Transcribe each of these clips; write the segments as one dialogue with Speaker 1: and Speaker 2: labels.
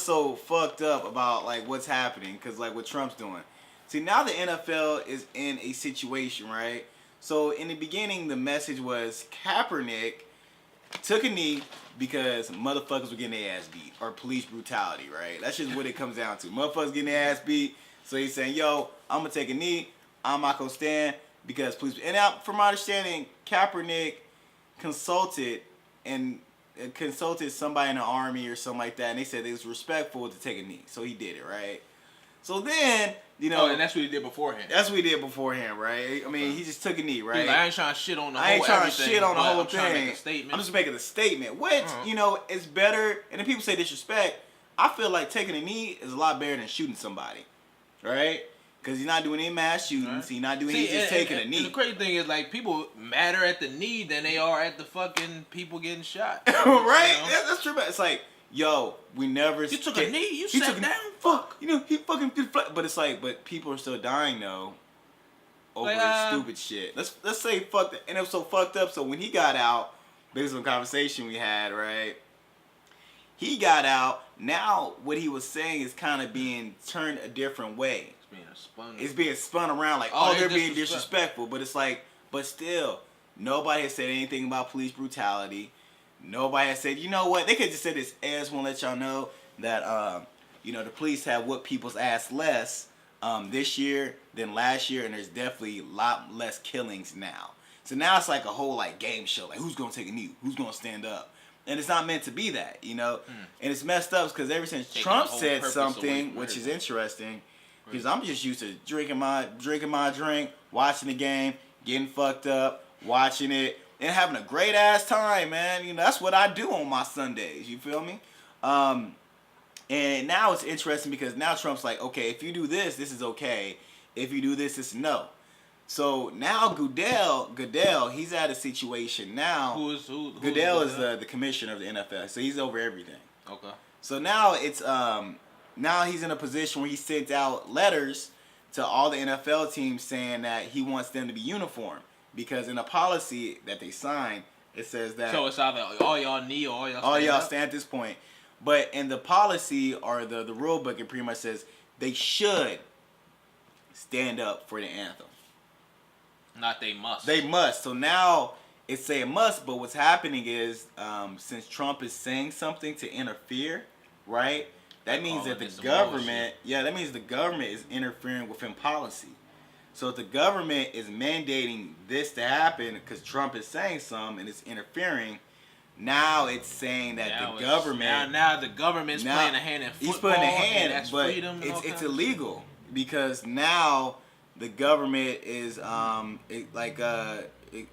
Speaker 1: what's so fucked up about like what's happening, because like what Trump's doing. See, now the NFL is in a situation, right? So in the beginning, the message was Kaepernick took a knee because motherfuckers were getting their ass beat, or police brutality, right? That's just what it comes down to. Motherfuckers getting their ass beat, so he's saying, yo, I'm gonna take a knee, I'm not gonna stand because police. And now, from my understanding, Kaepernick consulted somebody in the army or something like that, and they said it was respectful to take a knee, so he did it, right? So then, you know,
Speaker 2: and that's what he did beforehand.
Speaker 1: That's what he did beforehand, right? I mean, he just took a knee, right?
Speaker 2: Like, I ain't trying to shit on the whole
Speaker 1: I ain't trying
Speaker 2: everything,
Speaker 1: to shit on the whole
Speaker 2: I'm
Speaker 1: thing.
Speaker 2: trying to make a statement.
Speaker 1: I'm just making a statement, which you know is better. And then people say disrespect. I feel like taking a knee is a lot better than shooting somebody, right? Because you're not doing any mass shootings. Right. You're not doing. He's just taking a knee.
Speaker 2: And the crazy thing is, like, people madder at the knee than they are at the fucking people getting shot.
Speaker 1: Right? You know? That's true. It's like, yo, we never.
Speaker 2: You took a knee. You sat down. Fuck.
Speaker 1: You know, he fucking did. But it's like, but people are still dying though over stupid shit. Let's say fuck that. And it was so fucked up. So when he got out, based on the conversation we had, right? He got out. Now what he was saying is kind of being turned a different way. It's being spun around like, oh, they're being disrespectful. But it's like, but still, nobody has said anything about police brutality. Nobody has said, you know what? They could just say this. I just want to let y'all know that, you know, the police have whooped people's ass less this year than last year, and there's definitely a lot less killings now. So now it's like a whole like game show. Like, who's gonna take a knee? Who's gonna stand up? And it's not meant to be that, you know. And it's messed up because ever since Trump said something, which is interesting, because I'm just used to drinking my drink, watching the game, getting fucked up, watching it, and having a great ass time, man. You know, that's what I do on my Sundays. You feel me? And now it's interesting because now Trump's like, okay, if you do this, this is okay. If you do this, it's no. So now Goodell, he's at a situation now. Who Goodell is the commissioner of the NFL, so he's over everything.
Speaker 2: Okay.
Speaker 1: So now it's now he's in a position where he sent out letters to all the NFL teams saying that he wants them to be uniform, because in a policy that they signed, it says that.
Speaker 2: So it's either all y'all knee or
Speaker 1: all y'all stand at this point. But in the policy or the rule book, it pretty much says they should stand up for the anthem.
Speaker 2: Not they must.
Speaker 1: They must. So now it's saying must, but what's happening is since Trump is saying something to interfere, right? That means that the government, that means the government is interfering within policy. So if the government is mandating this to happen because Trump is saying something and it's interfering, now it's saying that the government...
Speaker 2: Now the government's playing a hand in football. He's putting a hand,
Speaker 1: but it's illegal because now the government is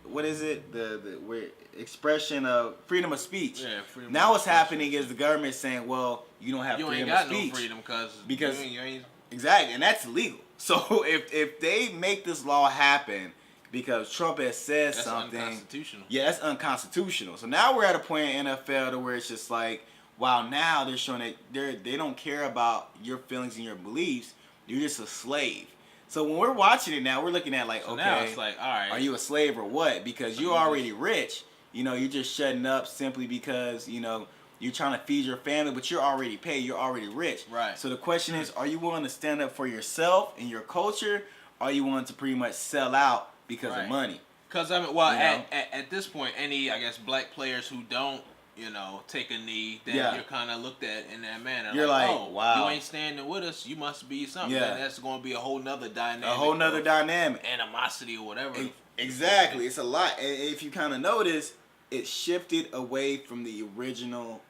Speaker 1: what is it? The expression of freedom of speech. Yeah, freedom. Now what's happening is the government saying, well, you don't have freedom of speech. You ain't got no freedom because you ain't... Exactly, and that's illegal. So if they make this law happen because Trump has said something, that's unconstitutional. Yeah, that's unconstitutional. So now we're at a point in NFL to where it's just like, wow, now they're showing that they don't care about your feelings and your beliefs. You're just a slave. So when we're watching it now, we're looking at like, okay, now it's like, all right, are you a slave or what? Because you're already rich. You know, you're just shutting up simply because, you know, you're trying to feed your family, but you're already paid. You're already rich. Right. So the question is, are you willing to stand up for yourself and your culture? Or are you willing to pretty much sell out because of money? Because, I mean, well,
Speaker 2: at this point, any, I guess, black players who don't, you know, take a knee, then you're kind of looked at in that manner.
Speaker 1: You're like,
Speaker 2: oh,
Speaker 1: wow,
Speaker 2: you ain't standing with us. You must be something. Yeah. And that's going to be a whole nother dynamic.
Speaker 1: A whole nother dynamic.
Speaker 2: Animosity or whatever.
Speaker 1: Exactly. It's a lot. And if you kind of notice, it shifted away from the original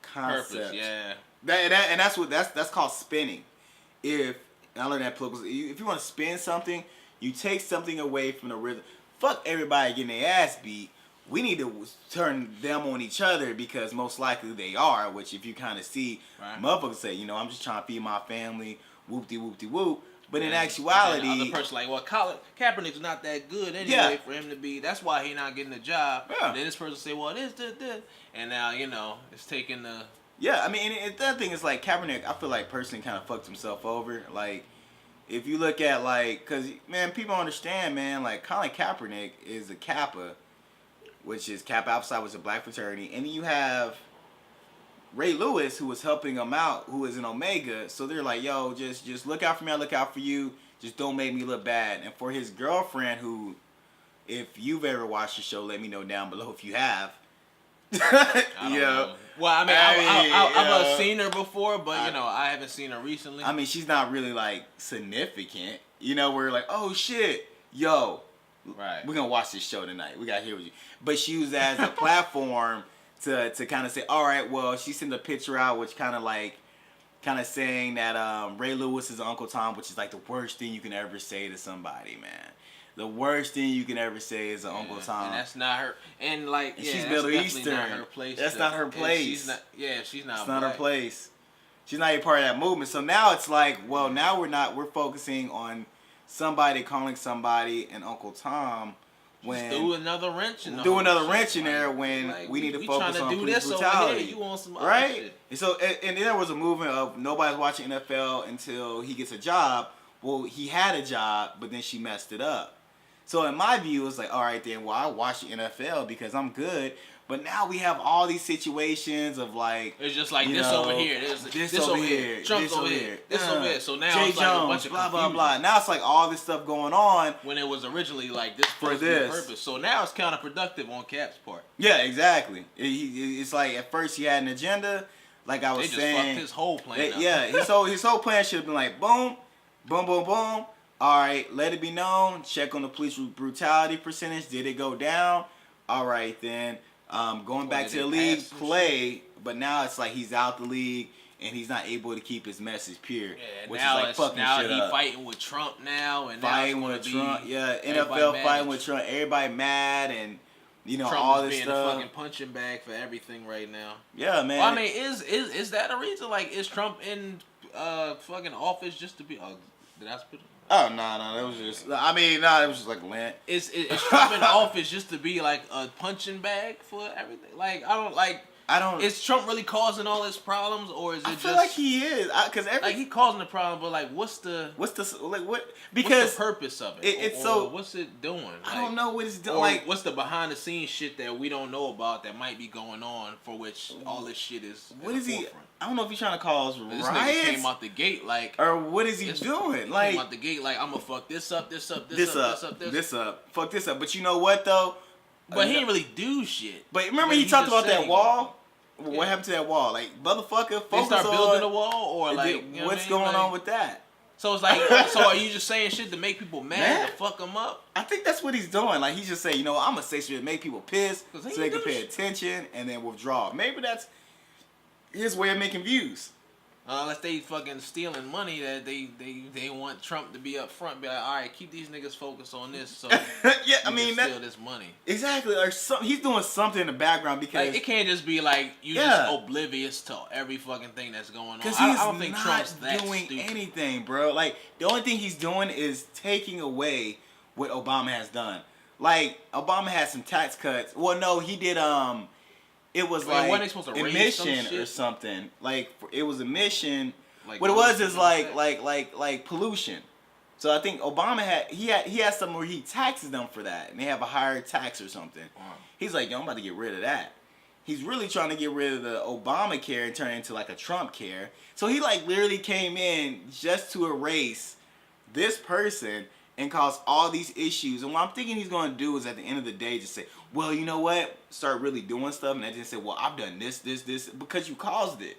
Speaker 1: concept. Purpose, yeah. That's called spinning. I learned that if you want to spin something, you take something away from the original. Fuck everybody getting their ass beat. We need to turn them on each other because most likely they are, which if you kind of see, motherfuckers say, you know, I'm just trying to feed my family, whoop-de-whoop-de-whoop. But in actuality...
Speaker 2: And the other person like, well, Kaepernick's not that good anyway for him to be... That's why he's not getting a job. Yeah. And then this person say, well, this. And now, you know, it's taking the...
Speaker 1: Yeah, I mean, and the other thing is, like, Kaepernick, I feel like personally kind of fucked himself over. Like, if you look at, like... Because, man, people understand, man, like, Colin Kaepernick is a Kappa, which is Kappa Alpha Psi, which is a black fraternity. And then you have Ray Lewis, who was helping him out, who is an Omega. So they're like, yo, just look out for me. I look out for you. Just don't make me look bad. And for his girlfriend, who, if you've ever watched the show, let me know down below if you have.
Speaker 2: I don't know. Well, I mean, I've seen her before, but you know, I haven't seen her recently.
Speaker 1: I mean, she's not really like significant. You know, we're like, oh shit, yo,
Speaker 2: right,
Speaker 1: we're gonna watch this show tonight. We got here with you. But she used that as a platform to kind of say, all right, well, she sent a picture out, which kind of saying that Ray Lewis is Uncle Tom, which is like the worst thing you can ever say to somebody, man. The worst thing you can ever say is Uncle Tom.
Speaker 2: And that's not her. And like,
Speaker 1: she's Middle Eastern.
Speaker 2: Not her place.
Speaker 1: That's not her place.
Speaker 2: She's not. Yeah, she's not.
Speaker 1: It's not her place. She's not even part of that movement. So now it's like, well, now we're focusing on somebody calling somebody an Uncle Tom. When
Speaker 2: do another wrench in
Speaker 1: there when we need to focus on police brutality.
Speaker 2: You want some
Speaker 1: right?
Speaker 2: Shit.
Speaker 1: And so and there was a movement of nobody's watching NFL until he gets a job. Well, he had a job, but then she messed it up. So in my view, it's like, all right then, well, I watch the NFL because I'm good. But now we have all these situations of like,
Speaker 2: it's just like this over here, this over here, Trump over here, this over here. So now
Speaker 1: Jay
Speaker 2: it's like
Speaker 1: Jones,
Speaker 2: a bunch of
Speaker 1: blah
Speaker 2: confusion.
Speaker 1: blah blah. Now it's like all this stuff going on
Speaker 2: when it was originally like this
Speaker 1: for this
Speaker 2: purpose. So now it's counterproductive on Cap's part.
Speaker 1: Yeah, exactly. It's like at first he had an agenda, like I was saying.
Speaker 2: They just fucked his whole plan up.
Speaker 1: Yeah, his whole plan should have been like boom, boom, boom, boom. All right, let it be known. Check on the police brutality percentage. Did it go down? All right, then. Going back to the league, play. But now it's like he's out the league and he's not able to keep his message pure.
Speaker 2: Yeah,
Speaker 1: which
Speaker 2: now
Speaker 1: is like fucking
Speaker 2: now
Speaker 1: shit
Speaker 2: he
Speaker 1: up.
Speaker 2: fighting with Trump now. And
Speaker 1: fighting
Speaker 2: now
Speaker 1: with Trump. Yeah, NFL fighting with Trump. Everybody mad and, you know,
Speaker 2: Trump
Speaker 1: all
Speaker 2: is
Speaker 1: this
Speaker 2: being
Speaker 1: stuff.
Speaker 2: a fucking punching bag for everything right now.
Speaker 1: Yeah, man.
Speaker 2: Well, I mean, is that a reason? Like, is Trump in fucking office just to be... did I spit it?
Speaker 1: Oh, no, that was just... I mean, no, it was just like Lent.
Speaker 2: Is Trump in office just to be like a punching bag for everything? Like, I don't... Is Trump really causing all his problems, or is it just...
Speaker 1: I feel like he is, because
Speaker 2: like, he causing the problem, but like, what's the...
Speaker 1: like, what...
Speaker 2: Because... What's the purpose of it?
Speaker 1: It's so...
Speaker 2: What's it doing? Like,
Speaker 1: I don't know what it's doing.
Speaker 2: Or
Speaker 1: like,
Speaker 2: what's the behind-the-scenes shit that we don't know about that might be going on, for which all this shit is...
Speaker 1: What is he... I don't know if he's trying to cause riots.
Speaker 2: This nigga came out the gate like...
Speaker 1: Or what is he doing? Like,
Speaker 2: came out the gate like, I'm gonna fuck this up.
Speaker 1: Fuck this up. But you know what, though?
Speaker 2: But he didn't really do shit.
Speaker 1: But remember he talked about that wall? Yeah. What happened to that wall? Like, motherfucker, focus on...
Speaker 2: They start building a wall? Or like... You know
Speaker 1: what's going on with that?
Speaker 2: So it's like... so are you just saying shit to make people mad? To fuck them up?
Speaker 1: I think that's what he's doing. Like, he's just saying, you know, I'm gonna say shit to make people pissed so they can pay attention and then withdraw. Maybe that's his way of making views.
Speaker 2: Unless they fucking stealing money that they want Trump to be up front, be like, all right, keep these niggas focused on this, so
Speaker 1: yeah, I mean,
Speaker 2: steal this money.
Speaker 1: Exactly, or he's doing something in the background because
Speaker 2: like, it can't just be like you just oblivious to every fucking thing that's going on.
Speaker 1: Because
Speaker 2: I don't think Trump's that
Speaker 1: doing
Speaker 2: stupid.
Speaker 1: Anything, bro. Like the only thing he's doing is taking away what Obama has done. Like Obama had some tax cuts. Well, no, he did. It was like emission or something. Like it was emission. Like, what it was is like pollution. So I think Obama had something where he taxes them for that, and they have a higher tax or something. Wow. He's like, yo, I'm about to get rid of that. He's really trying to get rid of the Obamacare and turn it into like a Trump care. So he like literally came in just to erase this person and cause all these issues. And what I'm thinking he's going to do is at the end of the day just say, well, you know what? Start really doing stuff. And then just say, well, I've done this, because you caused it.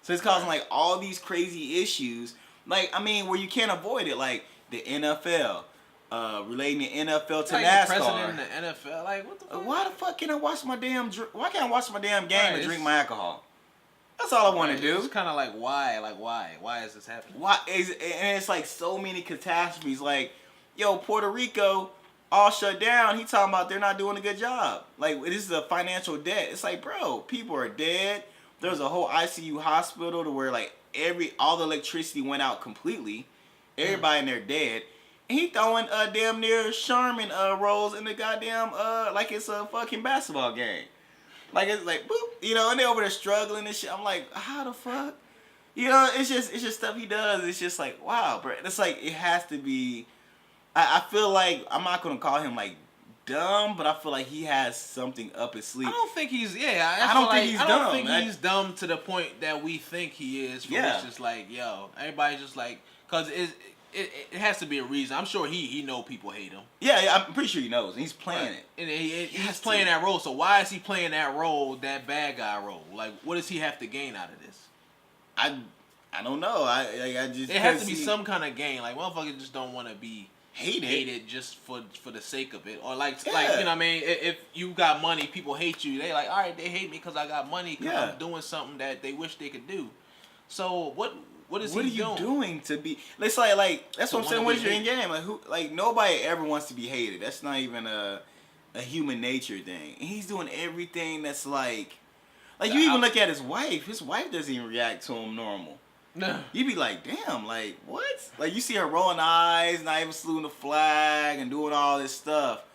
Speaker 1: So it's causing like all these crazy issues. Like, I mean, where you can't avoid it. Like the NFL, relating the NFL to NASCAR. The president of
Speaker 2: the NFL, like what the fuck?
Speaker 1: Why the fuck can't I watch my damn? Why can't I watch my damn game and drink my alcohol? That's all I want to do.
Speaker 2: It's kind of like why? Like why is this happening?
Speaker 1: Why and it's like so many catastrophes. Like, yo, Puerto Rico all shut down. He talking about they're not doing a good job. Like, this is a financial debt. It's like, bro, people are dead. There's a whole ICU hospital to where like all the electricity went out completely. Everybody in there dead. And he throwing damn near Charmin rolls in the goddamn like it's a fucking basketball game. Like it's like boop, you know, and they over there struggling and shit. I'm like, how the fuck? You know, it's just stuff he does. It's just like, wow, bro. It's like it has to be. I feel like I'm not gonna call him like dumb, but I feel like he has something up his sleeve.
Speaker 2: I don't think he's. Yeah,
Speaker 1: I don't think he's dumb.
Speaker 2: I don't think he's dumb to the point that we think he is. It's just like, yo, everybody's just like, cause it has to be a reason. I'm sure he know people hate him.
Speaker 1: Yeah, I'm pretty sure he knows. He's playing it.
Speaker 2: And he's playing that role. So why is he playing that role, that bad guy role? Like, what does he have to gain out of this?
Speaker 1: I don't know. I just.
Speaker 2: It has to be some kind of gain. Like, motherfuckers just don't want to be hated just for the sake of it, or like you know what I mean. If you got money, people hate you. They like, all right, they hate me because I got money, because I'm doing something that they wish they could do. So what are you doing
Speaker 1: to be? It's like that's what I'm saying. What is your end game? Like Like nobody ever wants to be hated. That's not even a human nature thing. And he's doing everything that's like you even look at his wife. His wife doesn't even react to him normal. No. You be like, damn, like, what? Like, you see her rolling eyes, not even saluting the flag, and doing all this stuff,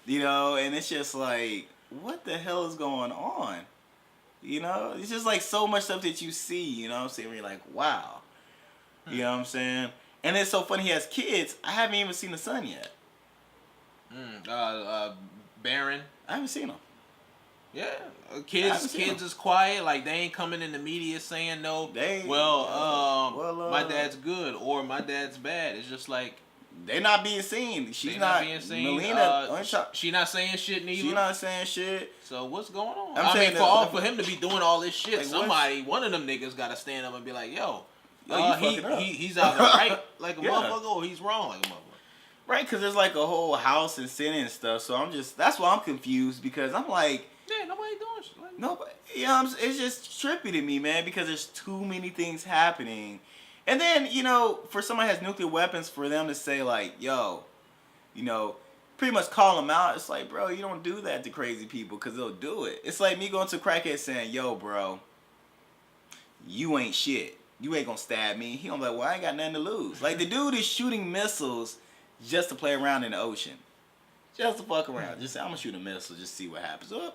Speaker 1: you know? And it's just like, what the hell is going on? You know? It's just like so much stuff that you see, you know what I'm saying? Where you're like, wow. You know what I'm saying? And it's so funny, he has kids. I haven't even seen the son yet.
Speaker 2: Baron.
Speaker 1: I haven't seen him.
Speaker 2: Yeah, kids is quiet. Like, they ain't coming in the media saying no. My dad's good or my dad's bad. It's just like
Speaker 1: they not being seen. She's not being seen. Melina,
Speaker 2: she not saying shit neither.
Speaker 1: She not saying shit.
Speaker 2: So what's going on? I mean, for him to be doing all this shit,
Speaker 1: like
Speaker 2: one of them niggas got to stand up and be like, yo, he's either right like a motherfucker or he's wrong like a motherfucker.
Speaker 1: Right, because there's like a whole house and Senate and stuff. So that's why I'm confused, because I'm like.
Speaker 2: Yeah, nobody doing shit. Like,
Speaker 1: nobody. Yeah, it's just trippy to me, man, because there's too many things happening. And then, you know, for somebody who has nuclear weapons, for them to say, like, yo, you know, pretty much call them out. It's like, bro, you don't do that to crazy people, because they'll do it. It's like me going to a crackhead saying, yo, bro, you ain't shit. You ain't gonna stab me. He gonna be like, well, I ain't got nothing to lose. Like, the dude is shooting missiles just to play around in the ocean. Just to fuck around. Just say, I'm gonna shoot a missile, just see what happens. Oh,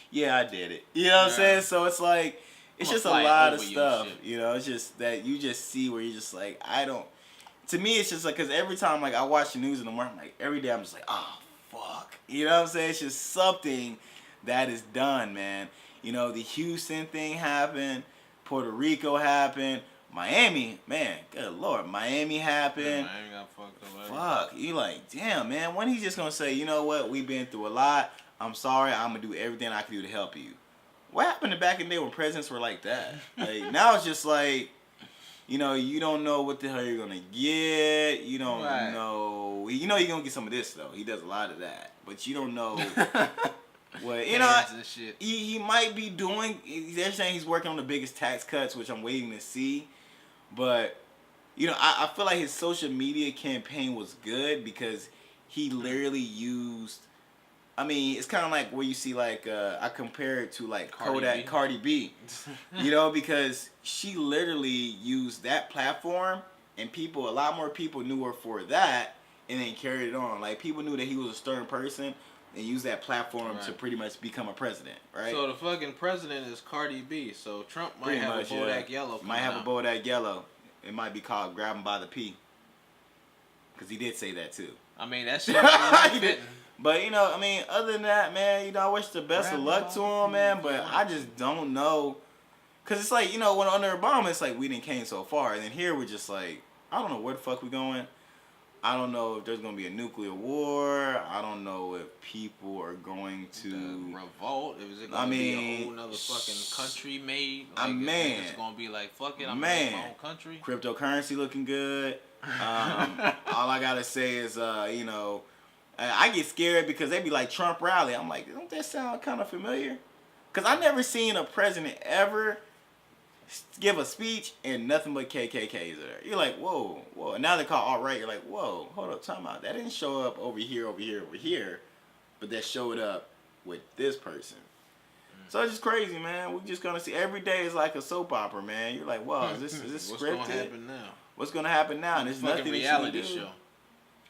Speaker 1: yeah, I did it. You know what I'm saying? So it's like, it's just a lot of stuff. You know, it's just that you just see where you're just like, to me, it's just like, because every time, like, I watch the news in the morning, like, every day I'm just like, oh, fuck. You know what I'm saying? It's just something that is done, man. You know, the Houston thing happened. Puerto Rico happened. Miami, man, good lord, Miami happened.
Speaker 2: Yeah, Miami got fucked
Speaker 1: Fuck,
Speaker 2: up.
Speaker 1: you like, damn, man, when he's just gonna say, you know what, we've been through a lot. I'm sorry, I'm gonna do everything I can do to help you. What happened to back in the day when presidents were like that? Like, now it's just like, you know, you don't know what the hell you're gonna get. You don't know. You know you're gonna get some of this though. He does a lot of that, but you don't know. What, you know, he might be doing. They're saying he's working on the biggest tax cuts, which I'm waiting to see. But you know, I feel like his social media campaign was good because he literally used. I mean, it's kind of like where you see, like, I compare it to, like, Cardi B. You know, because she literally used that platform, and a lot more people knew her for that, and then carried it on. Like, people knew that he was a stern person, and used that platform to pretty much become a president, right?
Speaker 2: So the fucking president is Cardi B, so Trump might have a Bodak Yellow.
Speaker 1: Might have a Bodak Yellow. It might be called Grab Him by the P. Because he did say that, too.
Speaker 2: I mean, that shit really fitting.
Speaker 1: But, you know, I mean, other than that, man, you know, I wish the best of luck to him, man. But I just don't know. Because it's like, you know, when under Obama, it's like we didn't came so far. And then here we're just like, I don't know where the fuck we going. I don't know if there's going to be a nuclear war. I don't know if people are going to
Speaker 2: revolt. Is it going to be a whole nother fucking country made? Like, it's going to be like, fuck it, I'm making my own country.
Speaker 1: Cryptocurrency looking good. All I got to say is, you know, I get scared because they be like Trump rally. I'm like, don't that sound kind of familiar? Because I never seen a president ever give a speech and nothing but KKKs there. You're like, whoa. And now they call alt-right. You're like, whoa, hold up, time out. That didn't show up over here, but that showed up with this person. So it's just crazy, man. We're just gonna see every day is like a soap opera, man. You're like, whoa, is this scripted?
Speaker 2: What's gonna happen now?
Speaker 1: What's gonna happen now? And there's nothing
Speaker 2: reality
Speaker 1: that you can do.
Speaker 2: Show.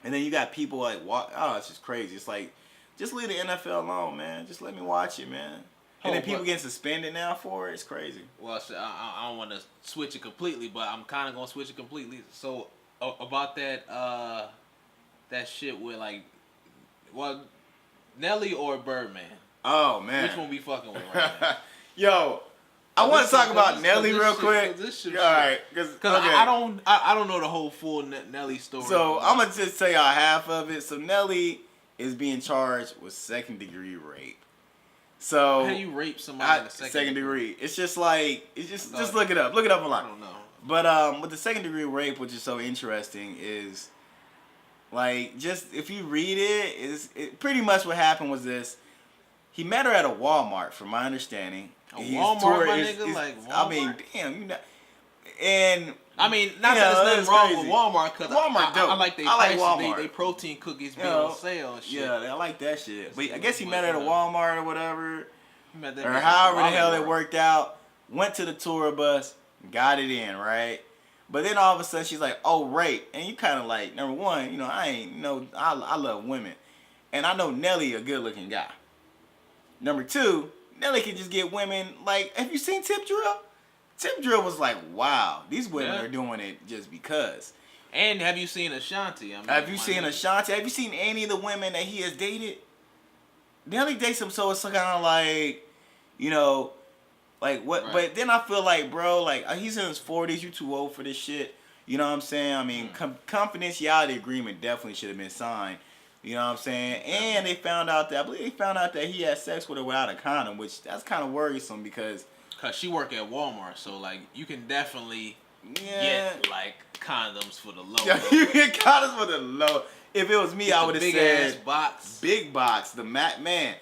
Speaker 1: And then you got people like, it's just crazy. It's like, just leave the NFL alone, man. Just let me watch it, man. And then people getting suspended now for it. It's crazy.
Speaker 2: Well, I don't want to switch it completely, but I'm kind of going to switch it completely. So, about that shit with, like, well, Nelly or Birdman?
Speaker 1: Oh man,
Speaker 2: which one we fucking with right now?
Speaker 1: Yo, I want to talk about Nelly real quick.
Speaker 2: All
Speaker 1: right, because okay.
Speaker 2: I don't know the whole full Nelly story.
Speaker 1: So I'm gonna just tell y'all half of it. So Nelly is being charged with second-degree rape. So
Speaker 2: how you rape somebody in
Speaker 1: second degree? It's just like just look it up. Look it up online.
Speaker 2: I don't know.
Speaker 1: But with the second-degree rape, which is so interesting, is like just if you read it pretty much what happened was this. He met her at a Walmart, from my understanding.
Speaker 2: Walmart, my nigga? Like Walmart?
Speaker 1: I mean, damn, you know. And
Speaker 2: I mean, not that there's nothing wrong with Walmart, because
Speaker 1: Walmart dope.
Speaker 2: I like their prices, they protein cookies being on sale and shit.
Speaker 1: Yeah, I like that shit. But I guess he met her at a Walmart or whatever.
Speaker 2: Or
Speaker 1: however the hell it worked out. Went to the tour bus, got it in, right? But then all of a sudden she's like, oh, rape. And you kind of like, number one, you know, I love women. And I know Nelly a good looking guy. Number two, Nelly can just get women like, have you seen Tip Drill? Tip Drill was like, wow, these women are doing it just because.
Speaker 2: And have you seen Ashanti?
Speaker 1: Have you seen Ashanti? Have you seen any of the women that he has dated? Nelly dates them, so it's kind of like, you know, like what? Right. But then I feel like, bro, like he's in his 40s. You too old for this shit. You know what I'm saying? I mean, confidentiality agreement definitely should have been signed. You know what I'm saying? And I believe they found out that he had sex with her without a condom, which that's kind of worrisome because
Speaker 2: she work at Walmart, so like you can definitely get like condoms for the low.
Speaker 1: Yeah, you get condoms for the low. If it was me, I would have said big box, the man.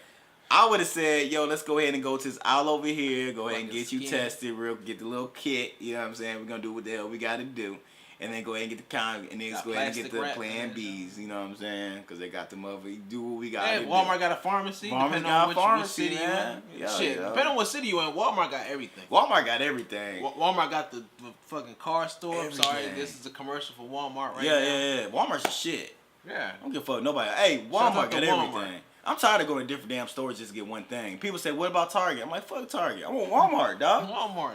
Speaker 1: I would have said, yo, let's go ahead and go to this aisle over here. Go ahead and get you tested, get the little kit. You know what I'm saying? We're gonna do what the hell we got to do. And then go ahead and get the condom, and then go ahead and get the Plan Bs, you know what I'm saying? Because they got the motherfucker, do what we got to do.
Speaker 2: Walmart got a pharmacy.
Speaker 1: Walmart got a pharmacy, man.
Speaker 2: Depending on what city you in, Walmart got everything.
Speaker 1: Walmart got everything.
Speaker 2: Walmart got the fucking car store. Everything. I'm sorry, this is a commercial for Walmart right now.
Speaker 1: Yeah. Walmart's the shit.
Speaker 2: Yeah.
Speaker 1: I don't give a fuck nobody. Hey, Walmart got everything. I'm tired of going to different damn stores just to get one thing. People say, what about Target? I'm like, fuck Target. I want Walmart, dog.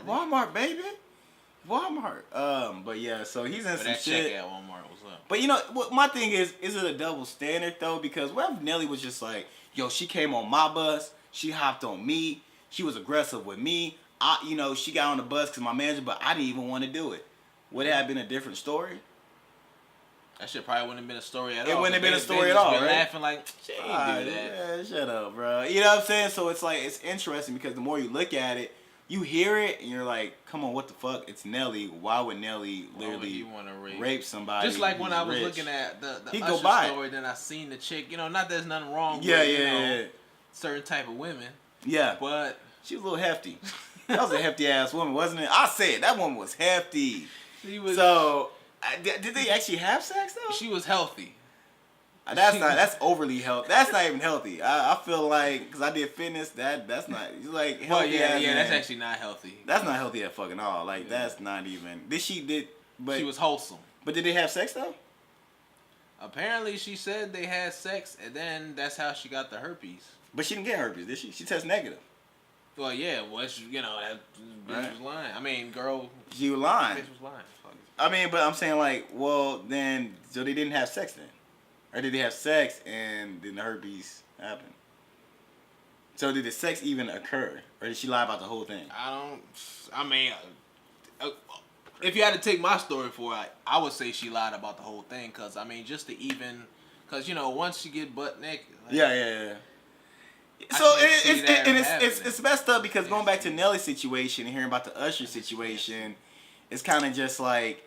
Speaker 1: Walmart, baby. Walmart. But yeah, so he's in some shit.
Speaker 2: Check at Walmart. What's up?
Speaker 1: But you know, what my thing is it a double standard though? Because what if Nelly was just like, yo, she came on my bus, she hopped on me, she was aggressive with me. She got on the bus because my manager, but I didn't even want to do it. Would it have been a different story?
Speaker 2: That shit probably wouldn't have been a story at all.
Speaker 1: It wouldn't have been a story at all, right?
Speaker 2: Laughing like, she ain't do that.
Speaker 1: Yeah, shut up, bro. You know what I'm saying? So it's like, it's interesting because the more you look at it, you hear it and you're like, come on, what the fuck? It's Nelly. Why would Nelly literally rape somebody?
Speaker 2: Just like when I was looking at the Usher story, then I seen the chick. You know, not that there's nothing wrong with certain type of women. Yeah. But
Speaker 1: she was a little hefty. That was a hefty ass woman, wasn't it? I said that woman was hefty. So, did they actually have sex though?
Speaker 2: She was healthy.
Speaker 1: That's overly healthy. That's not even healthy. I feel like, because I did fitness, that's not, like, healthy.
Speaker 2: Well, yeah, that's actually not healthy.
Speaker 1: That's not healthy at fucking all. Like, that's not even, but
Speaker 2: she was wholesome.
Speaker 1: But did they have sex though?
Speaker 2: Apparently she said they had sex, and then that's how she got the herpes.
Speaker 1: But she didn't get herpes, did she? She tested negative.
Speaker 2: Well, yeah, that bitch was lying. I mean, girl.
Speaker 1: She was lying.
Speaker 2: Bitch was lying.
Speaker 1: I mean, but I'm saying, like, well, then, so they didn't have sex then? Or did they have sex and then the herpes happened? So did the sex even occur? Or did she lie about the whole thing?
Speaker 2: If you had to take my story for it, I would say she lied about the whole thing. Because, I mean, just to even... Because, once you get butt naked... Like,
Speaker 1: yeah. So it's messed up because going back to Nelly's situation and hearing about the Usher situation, it's kind of just like...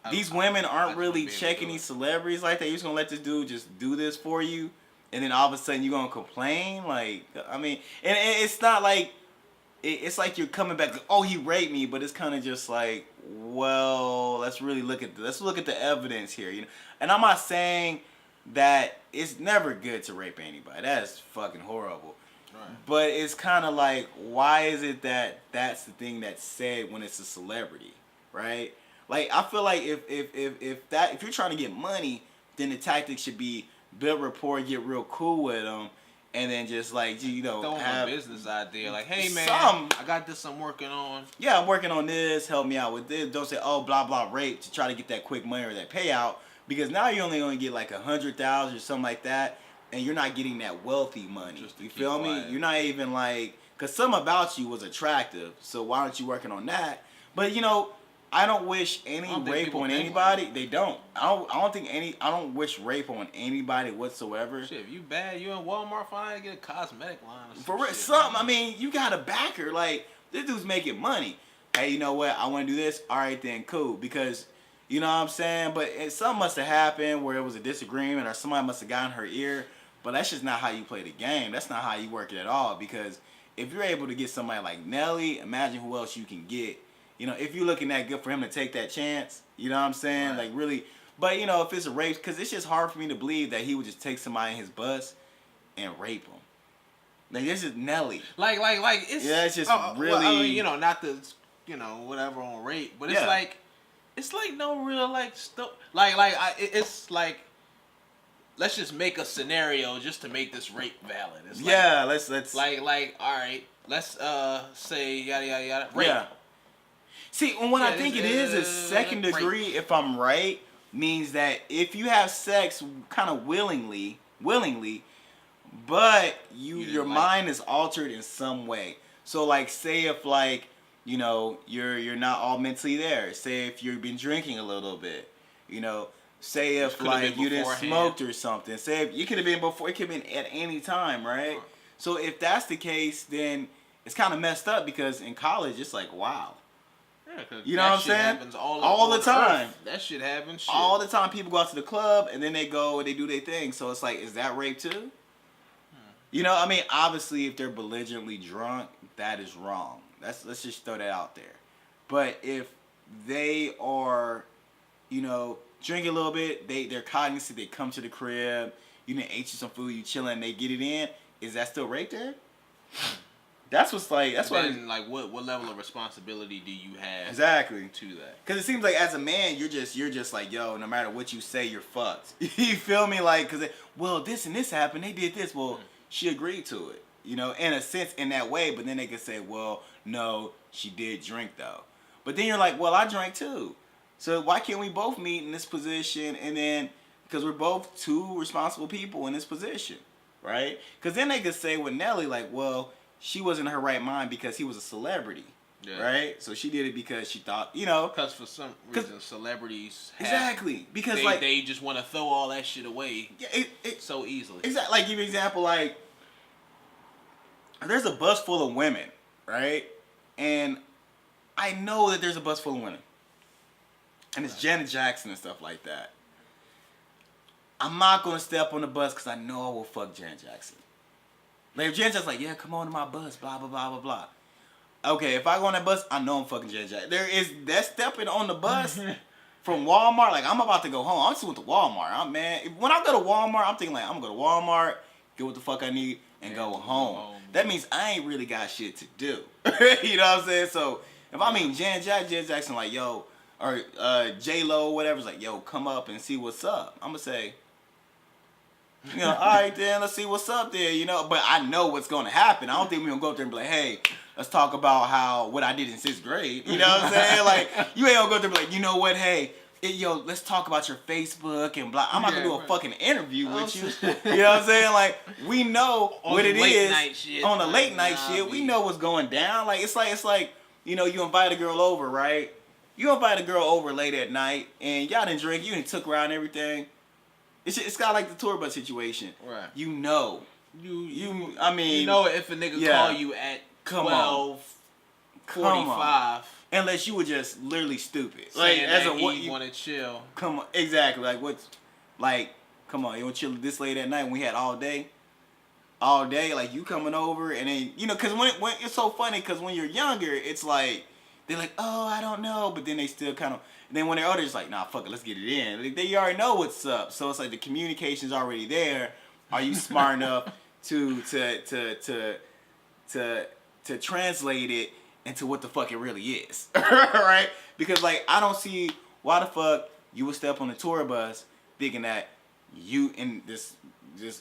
Speaker 1: These women aren't really checking these celebrities like that. You're just going to let this dude just do this for you. And then all of a sudden you're going to complain. Like, I mean, and it's not like, it's like you're coming back, like, oh, he raped me. But it's kind of just like, well, let's look at the evidence here. And I'm not saying that it's never good to rape anybody. That's fucking horrible. Right. But it's kind of like, why is it that that's the thing that's said when it's a celebrity, right? Like, I feel like if you're trying to get money, then the tactic should be build rapport, get real cool with them, and then just like
Speaker 2: throw have a business idea. Like, hey man, I got this I'm working on.
Speaker 1: Yeah, I'm working on this. Help me out with this. Don't say blah blah rape to try to get that quick money or that payout, because now you're only going to get like 100,000 or something like that. and you're not getting that wealthy money. You feel me? You're not even like, because something about you was attractive, so why aren't you working on that? But you know, I don't wish any rape on anybody. They don't. I don't wish rape on anybody whatsoever.
Speaker 2: Shit, if you bad, you in Walmart, find get a cosmetic line or
Speaker 1: For something. I mean, you got a backer. Like, this dude's making money. Hey, you know what? I want to do this. All right, then, cool. Because, you know what I'm saying? But something must have happened where it was a disagreement or somebody must have gotten her ear. But that's just not how you play the game. That's not how you work it at all. Because if you're able to get somebody like Nelly, imagine who else you can get. You know, if you're looking that good for him to take that chance, you know what I'm saying? Right. Like, really. But, you know, if it's a rape, because it's just hard for me to believe that he would just take somebody in his bus and rape him. Like, this is Nelly.
Speaker 2: Like, it's...
Speaker 1: Yeah, it's just really... Well,
Speaker 2: I mean, you know, not the, you know, whatever on rape, but it's like no real, like, stuff. It's like, let's just make a scenario just to make this rape valid. It's like,
Speaker 1: let's...
Speaker 2: Like, all right, let's, say, yada, yada, yada, rape. Yeah.
Speaker 1: See, what I think it is second degree, if I'm right, means that if you have sex kind of willingly, but your mind is altered in some way. So, like, say if, like, you know, you're not all mentally there. Say if you've been drinking a little bit, you know. Say if, like, you didn't smoke or something. Say if you could have been before, it could have been at any time, right? So if that's the case, then it's kind of messed up because in college, it's like, wow.
Speaker 2: Yeah,
Speaker 1: you know what I'm saying?
Speaker 2: Happens all the time. That shit happens. Shit.
Speaker 1: All the time. People go out to the club and then they go and they do their thing. So it's like, is that rape too? You know, I mean, obviously, if they're belligerently drunk, that is wrong. Let's just throw that out there. But if they are, you know, drinking a little bit, they're cognizant, they come to the crib, you done ate you some food, you chilling, they get it in, is that still rape there? That's what's like. That's why.
Speaker 2: Like, what level of responsibility do you have?
Speaker 1: Exactly.
Speaker 2: To that?
Speaker 1: Because it seems like as a man, you're just like, yo, no matter what you say, you're fucked. You feel me? Like, because well, this and this happened. They did this. Well, she agreed to it. You know, in a sense, in that way. But then they could say, well, no, she did drink though. But then you're like, well, I drank too. So why can't we both meet in this position? And then because we're both two responsible people in this position, right? Because then they could say with Nelly, like, well, she wasn't in her right mind because he was a celebrity, right? So she did it because she thought, you know.
Speaker 2: Because for some reason, celebrities
Speaker 1: because
Speaker 2: they just want to throw all that shit away so easily.
Speaker 1: Exactly. Like, give you an example, like, there's a bus full of women, right? And I know that there's a bus full of women. And it's Janet Jackson and stuff like that. I'm not going to step on the bus because I know I will fuck Janet Jackson. Like, if Janet Jackson's like, yeah, come on to my bus, blah, blah, blah, blah, blah. Okay, if I go on that bus, I know I'm fucking Janet Jackson. There is that stepping on the bus from Walmart. Like, I'm about to go home. I just went to Walmart. When I go to Walmart, I'm thinking, like, I'm going to go to Walmart, get what the fuck I need, and go home. That means I ain't really got shit to do. You know what I'm saying? So, if I mean Janet Jackson, like, yo, or J-Lo or whatever's like, yo, come up and see what's up. I'm going to say, you know, all right, then, let's see what's up there, you know. But I know what's going to happen. I don't think we're going to go up there and be like, hey, let's talk about what I did in 6th grade. You know what I'm saying? Like, you ain't going to go up there and be like, you know what, hey, yo, let's talk about your Facebook and blah. I'm not going to do a fucking interview with you. You know what I'm saying? Like, we know what it is. On the late night shit, we know what's going down. Like, it's like, you know, you invite a girl over, right? You invite a girl over late at night, and y'all didn't drink, you didn't took her out and everything. It's kind of like the tour bus situation. Right. You know. I mean. You know
Speaker 2: if a nigga call you at 12:45.
Speaker 1: Unless you were just literally stupid.
Speaker 2: Like, as a what you want to chill.
Speaker 1: Come on. Exactly. Like, what's. Like, come on. You want to chill this late at night when we had all day? All day. Like, you coming over, and then, you know, because when it's so funny, because when you're younger, it's like, they're like, oh, I don't know. But then they still kind of. And then when they're older, it's like, nah, fuck it, let's get it in. They already know what's up. So it's like the communication's already there. Are you smart enough to translate it into what the fuck it really is? Right? Because, like, I don't see why the fuck you would step on the tour bus thinking that you in this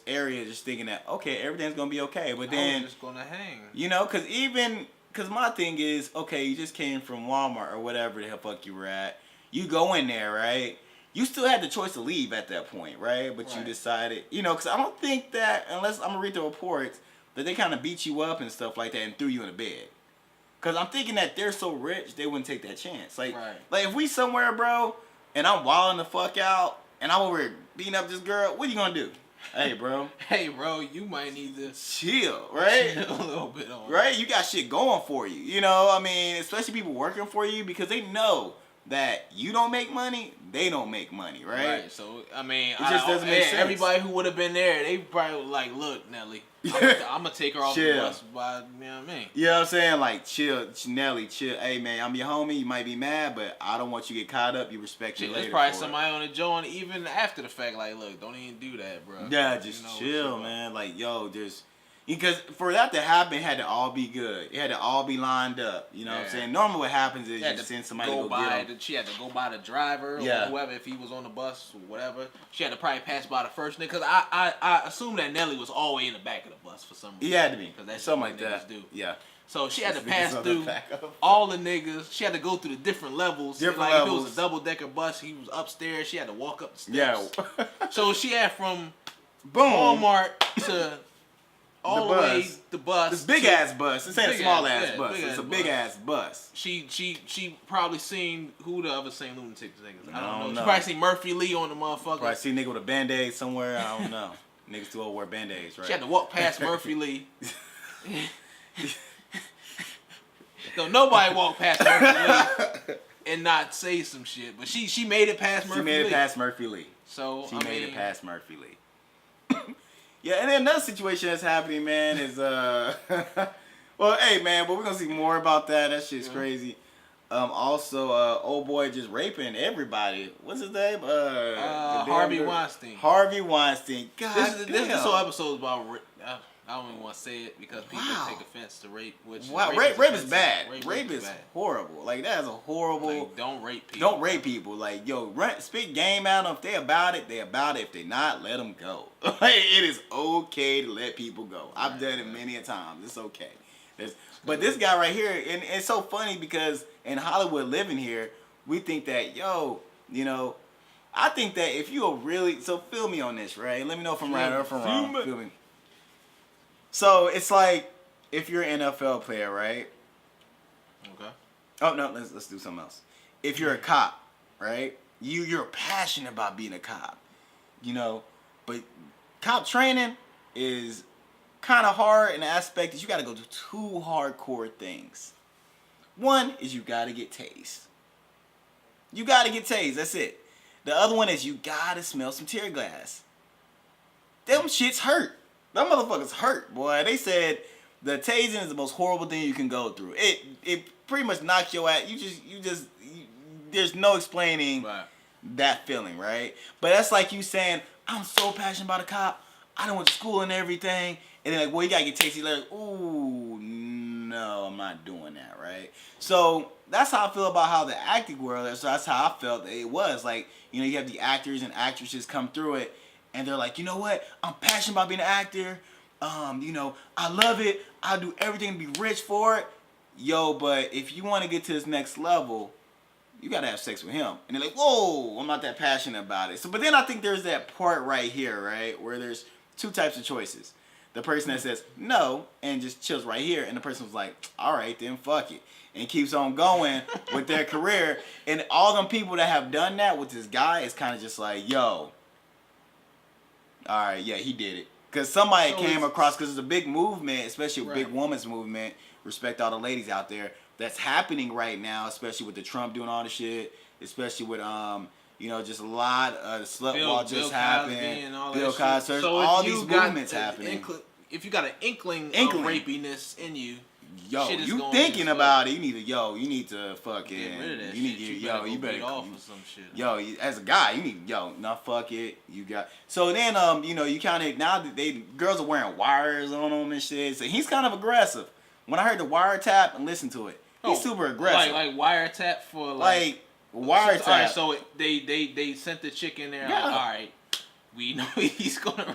Speaker 1: area just thinking that, okay, everything's going to be okay. But then,
Speaker 2: just going to hang.
Speaker 1: You know, because my thing is, okay, you just came from Walmart or whatever the hell fuck you were at. You go in there, right? you still had the choice to leave at that point, right? But you decided, you know, because I don't think that, unless I'm going to read the reports, that they kind of beat you up and stuff like that and threw you in a bed. Because I'm thinking that they're so rich, they wouldn't take that chance. Like, like if we somewhere, bro, and I'm wilding the fuck out, and I'm over here beating up this girl, what are you going to do? Hey, bro.
Speaker 2: Hey, bro, you might need to
Speaker 1: chill, right?
Speaker 2: Chill a little bit on
Speaker 1: right? You got shit going for you. You know, I mean, especially people working for you because they know that you don't make money, they don't make money, right?
Speaker 2: Right. So, I mean,
Speaker 1: it just doesn't make sense.
Speaker 2: Everybody who would have been there, they probably were like, look, Nelly, I'm going to take her off the bus by, you know what I mean?
Speaker 1: You know what I'm saying? Like, chill, Nelly, chill. Hey, man, I'm your homie. You might be mad, but I don't want you to get caught up. You respect me later.
Speaker 2: There's probably somebody on the joint even after the fact, like, look, don't even do that, bro.
Speaker 1: Yeah, just chill, man. Like, yo, just... Because for that to happen, it had to all be good. It had to all be lined up. You know what I'm saying? Normally what happens is you send somebody to go get them.
Speaker 2: She had to go by the driver or whoever, if he was on the bus or whatever. She had to probably pass by the first nigga. Because I assume that Nelly was all the way in the back of the bus for some reason.
Speaker 1: He had to be.
Speaker 2: Because that's
Speaker 1: something like that.
Speaker 2: Do.
Speaker 1: Yeah.
Speaker 2: So she had to pass through all the niggas. She had to go through the different levels. If it was a double-decker bus, he was upstairs. She had to walk up the steps. Yeah. So she had from Walmart to... all the way the bus.
Speaker 1: This big ass bus. This ain't a small ass bus. It's a big ass bus.
Speaker 2: She probably seen who the other St. Lunatic niggas. I don't know. She probably seen Murphy Lee on the motherfucker.
Speaker 1: Probably see a nigga with a band-aid somewhere. I don't know. Niggas too old to wear band-aids, right?
Speaker 2: She had to walk past Murphy Lee. No, nobody walked past Murphy Lee and not say some shit. But she made it past Murphy Lee.
Speaker 1: She made it past Murphy Lee.
Speaker 2: So
Speaker 1: she made it past Murphy Lee. Yeah, and then another situation that's happening, man, is well, hey, man, but we're gonna see more about that. That shit's crazy. Also, old boy just raping everybody. What's his name?
Speaker 2: Harvey Weinstein.
Speaker 1: Harvey Weinstein. God,
Speaker 2: this whole episode is about. I don't even want to say it because people take offense to rape. Which
Speaker 1: rape is bad. Rape is horrible. Like, that is a horrible.
Speaker 2: Like, don't rape people.
Speaker 1: Don't rape people. Like, yo, spit game at them. If they about it, they about it. If they not, let them go. It is okay to let people go. I've done it many a times. It's okay. But this guy right here, and it's so funny because in Hollywood living here, we think that, yo, you know, I think that if you are really, so feel me on this, right? Let me know if I'm right or if I'm wrong. Feel me. So it's like if you're an NFL player, right?
Speaker 2: Okay.
Speaker 1: Oh no, let's do something else. If you're a cop, right? You're passionate about being a cop, you know, but cop training is kind of hard in the aspect that you got to go do two hardcore things. One is you got to get tased. You got to get tased. That's it. The other one is you got to smell some tear gas. Them shits hurt. Them motherfuckers hurt, boy. They said the tasing is the most horrible thing you can go through. It pretty much knocks your ass. There's no explaining that feeling, right? But that's like you saying, I'm so passionate about a cop. I done went to school and everything. And then like, well, you gotta get tased. You're like, ooh, no, I'm not doing that, right? So that's how I feel about how the acting world is. So that's how I felt it was. Like, you know, you have the actors and actresses come through it. And they're like, you know what? I'm passionate about being an actor. You know, I love it. I'll do everything to be rich for it. Yo, but if you want to get to this next level, you got to have sex with him. And they're like, whoa, I'm not that passionate about it. So, but then I think there's that part right here, right? Where there's two types of choices. The person that says no and just chills right here. And the person was like, all right, then fuck it. And keeps on going with their career. And all them people that have done that with this guy is kind of just like, yo, all right, yeah, he did it. Because somebody came across, because it's a big movement, especially a big woman's movement, respect all the ladies out there, that's happening right now, especially with the Trump doing all the shit, especially with, you know, just a lot of the slut wall just happened, Bill Cosby, so all these movements happening.
Speaker 2: If you got an inkling of rapiness in you,
Speaker 1: yo, you thinking about it, you need to fucking,
Speaker 2: get rid of that
Speaker 1: you better
Speaker 2: go off or some shit.
Speaker 1: Yo, as a guy, you need, fuck it, you got, so then, you know, you kind of, now that girls are wearing wires on them and shit, so he's kind of aggressive. When I heard the wiretap and listened to it, he's super aggressive.
Speaker 2: Like wiretap for
Speaker 1: like wiretap.
Speaker 2: Alright, so they sent the chick in there, like, alright, we know he's gonna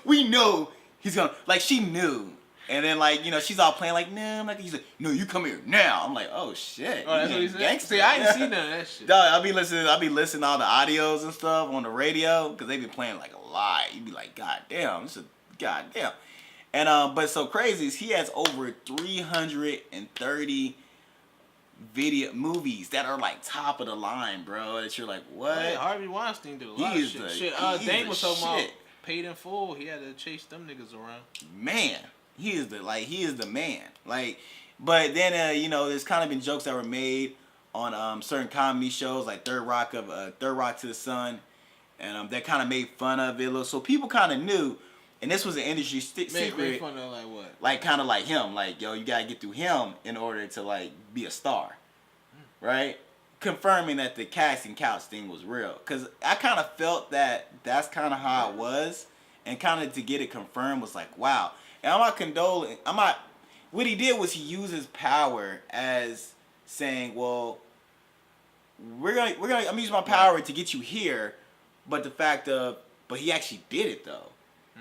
Speaker 1: we know he's gonna, like, she knew. And then, like, you know, she's all playing like, nah. I'm like, he's like, no, you come here now. I'm like, oh shit.
Speaker 2: Oh, that's what he said.
Speaker 1: Gangster.
Speaker 2: See, I ain't seen none of that shit.
Speaker 1: Dog, I'll be listening to all the audios and stuff on the radio because they be playing like a lot. You be like, god damn, this is goddamn. And but so crazy is he has over 330 video movies that are like top of the line, bro. That you're like, what?
Speaker 2: Hey, Harvey Weinstein did a lot of shit. Dane was talking about paid in full. He had to chase them niggas around.
Speaker 1: Man, he is the man. Like, but then you know, there's kind of been jokes that were made on certain comedy shows like Third Rock to the Sun, and that kind of made fun of it a little. So people kind of knew. And this was an industry secret.
Speaker 2: Made fun of like what?
Speaker 1: Like kind of like him. Like, yo, you gotta get through him in order to like be a star, right? Confirming that the casting couch thing was real. Cause I kind of felt that that's kind of how it was, and kind of to get it confirmed was like, wow. And I'm not condoling. What he did was he used his power as saying, well, I'm gonna use my power to get you here, but he actually did it though.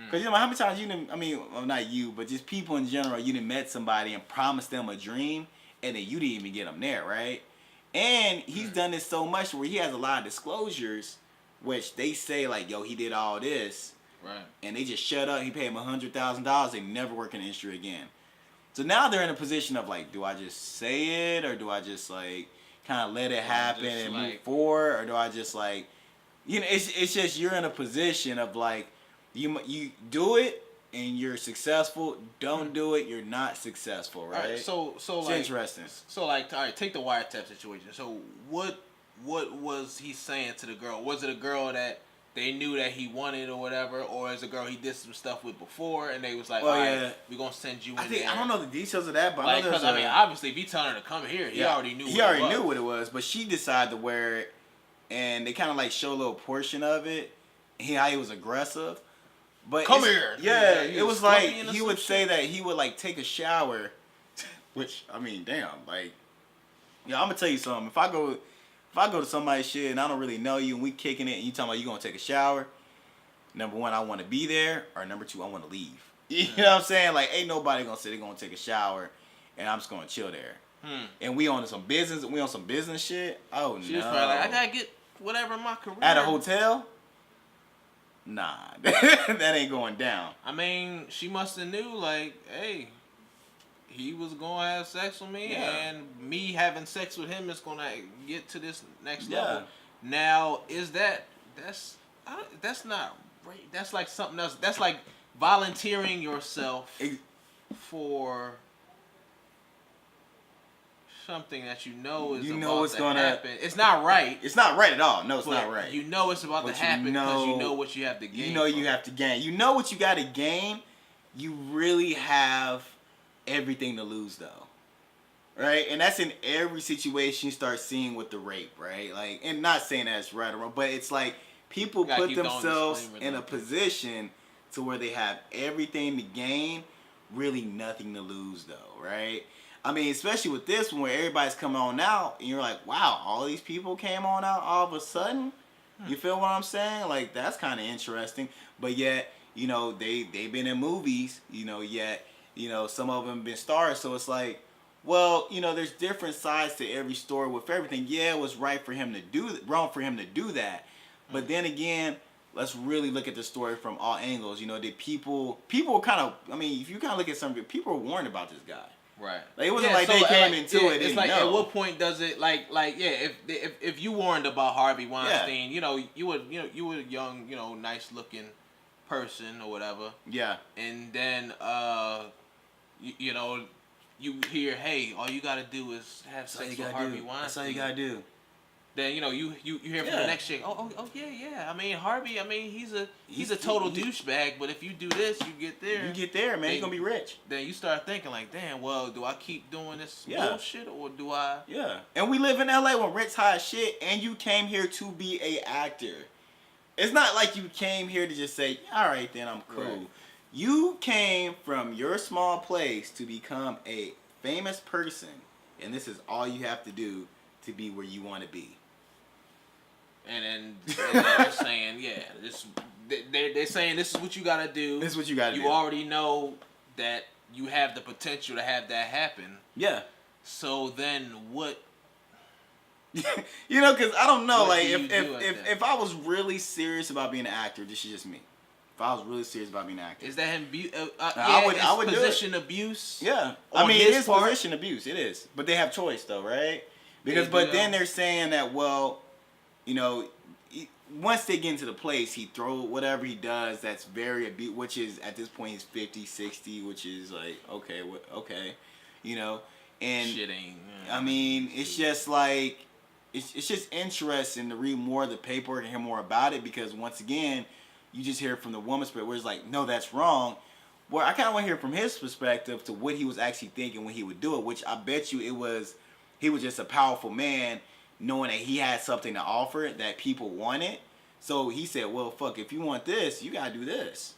Speaker 1: Because, you know, how many times you didn't, I mean, well, not you, but just people in general, you done met somebody and promised them a dream, and then you didn't even get them there, right? And he's done this so much where he has a lot of disclosures, which they say, like, yo, he did all this.
Speaker 2: Right.
Speaker 1: And they just shut up. He paid him $100,000. They never work in the industry again. So now they're in a position of, like, do I just say it, or do I just, like, kind of let it happen and move forward, or do I just, like, you know, it's just you're in a position of, like, you do it and you're successful. Don't do it, you're not successful, right?
Speaker 2: Right, so
Speaker 1: it's
Speaker 2: like
Speaker 1: interesting.
Speaker 2: So like, all right, take the wiretap situation. So what was he saying to the girl? Was it a girl that they knew that he wanted or whatever, or is it a girl he did some stuff with before and they was like, all right, we're gonna send you in there?
Speaker 1: I don't know the details of that, but
Speaker 2: like, because I mean, obviously, if he telling her to come here, he already knew. He already knew
Speaker 1: what it was, but she decided to wear it, and they kind of like show a little portion of it. How he was aggressive. But
Speaker 2: come here.
Speaker 1: Yeah, it was like he would say that he would like take a shower, which I mean, damn, like, yeah, I'm gonna tell you something. If I go to somebody's shit and I don't really know you and we kicking it and you talking about you gonna take a shower, number one, I want to be there, or number two, I want to leave. You know what I'm saying? Like, ain't nobody gonna say they're gonna take a shower and I'm just gonna chill there. And we on some business shit. Oh
Speaker 2: she
Speaker 1: no.
Speaker 2: was probably like, I gotta get whatever in my career.
Speaker 1: At a hotel? Nah, that ain't going down.
Speaker 2: I mean, she must have knew, like, hey, he was going to have sex with me, and me having sex with him is going to get to this next level. Now, that's not right. That's like something else. That's like volunteering yourself for something that you know is about to happen. It's not right.
Speaker 1: It's not right at all. No, it's not right.
Speaker 2: You know it's about to happen because you know what you have to gain.
Speaker 1: You know you have to gain. You know what you got to gain. You really have everything to lose, though. Right? And that's in every situation you start seeing with the rape, right? Like, and not saying that's right or wrong, but it's like people put themselves in a position to where they have everything to gain, really nothing to lose, though, right? I mean, especially with this one where everybody's coming on out, and you're like, wow, all these people came on out all of a sudden? You feel what I'm saying? Like, that's kind of interesting. But yet, you know, they've been in movies, you know, yet, you know, some of them been stars. So it's like, well, you know, there's different sides to every story with everything. Yeah, it was wrong for him to do that. But then again, let's really look at the story from all angles. You know, did people were kind of, I mean, if you kind of look at some people were warned about this guy.
Speaker 2: Right.
Speaker 1: Like, it wasn't like they came into it.
Speaker 2: It's like, at what point does it if you warned about Harvey Weinstein, you know, you were a young, you know, nice looking person or whatever. Yeah. And then you know, you hear, hey, all you gotta do is have sex with Harvey Weinstein.
Speaker 1: That's all you gotta do.
Speaker 2: Then, you know, you hear from the next chick, oh yeah. I mean, Harvey, I mean, he's a total douchebag, but if you do this, you get there.
Speaker 1: You get there, man. You're gonna be rich.
Speaker 2: Then you start thinking like, damn, well, do I keep doing this bullshit or do I?
Speaker 1: Yeah. And we live in LA when rent's high as shit, and you came here to be a actor. It's not like you came here to just say, all right, then I'm cool. Right. You came from your small place to become a famous person, and this is all you have to do to be where you want to be.
Speaker 2: And they're saying, they're saying this is what you gotta do.
Speaker 1: This is what you gotta do.
Speaker 2: You already know that you have the potential to have that happen.
Speaker 1: Yeah.
Speaker 2: So then what?
Speaker 1: You know, because I don't know.
Speaker 2: What
Speaker 1: Like,
Speaker 2: do you do
Speaker 1: if I was really serious about being an actor, this is just me. If I was really serious about being an actor,
Speaker 2: Is that him?
Speaker 1: I would
Speaker 2: position
Speaker 1: do it.
Speaker 2: abuse.
Speaker 1: Yeah, I mean, it is
Speaker 2: part.
Speaker 1: position abuse. It is, but they have choice though, right? Because then they're saying that, well, you know, once they get into the place, he throw whatever he does that's very which is at this point he's 50, 60, which is like okay, you know, and
Speaker 2: shit ain't.
Speaker 1: I mean, it's just like it's just interesting to read more of the paperwork and hear more about it because once again, you just hear it from the woman's perspective where it's like, no, that's wrong. Well, I kind of want to hear from his perspective to what he was actually thinking when he would do it, which I bet you he was just a powerful man knowing that he had something to offer that people wanted. So he said, well, fuck, if you want this, you got to do this.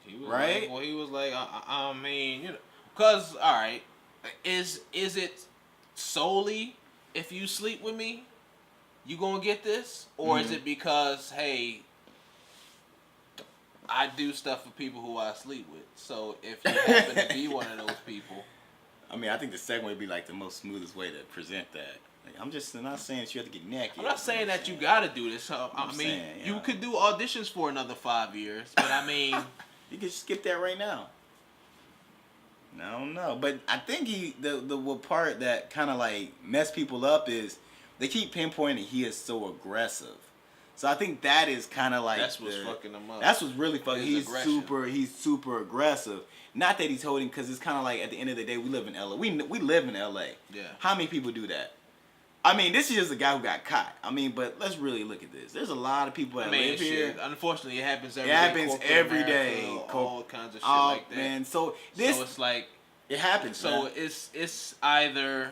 Speaker 2: He was
Speaker 1: right?
Speaker 2: Like, well, he was like, I mean, you know, because, all right, is it solely if you sleep with me, you gonna get this? Or is it because, hey, I do stuff for people who I sleep with. So if you happen to be one of those people.
Speaker 1: I mean, I think the second would be like the most smoothest way to present that. Like, I'm just not saying that you have to get naked.
Speaker 2: I'm not saying that you gotta do this. I mean, you could do auditions for another 5 years, but I mean,
Speaker 1: you could skip that right now. I don't know, but I think the part that kind of like mess people up is they keep pinpointing he is so aggressive. So I think that is kind of like
Speaker 2: that's what's fucking him up.
Speaker 1: That's what's really fucking. He's super aggressive. Not that he's holding, because it's kind of like at the end of the day, we live in LA. We live in LA.
Speaker 2: Yeah.
Speaker 1: How many people do that? I mean, this is just a guy who got caught. I mean, but let's really look at this. There's a lot of people that live here.
Speaker 2: Unfortunately, it happens every
Speaker 1: day.
Speaker 2: It
Speaker 1: happens every day.
Speaker 2: All kinds of shit like that.
Speaker 1: Man, so
Speaker 2: it's like
Speaker 1: it happens.
Speaker 2: So
Speaker 1: man.
Speaker 2: it's either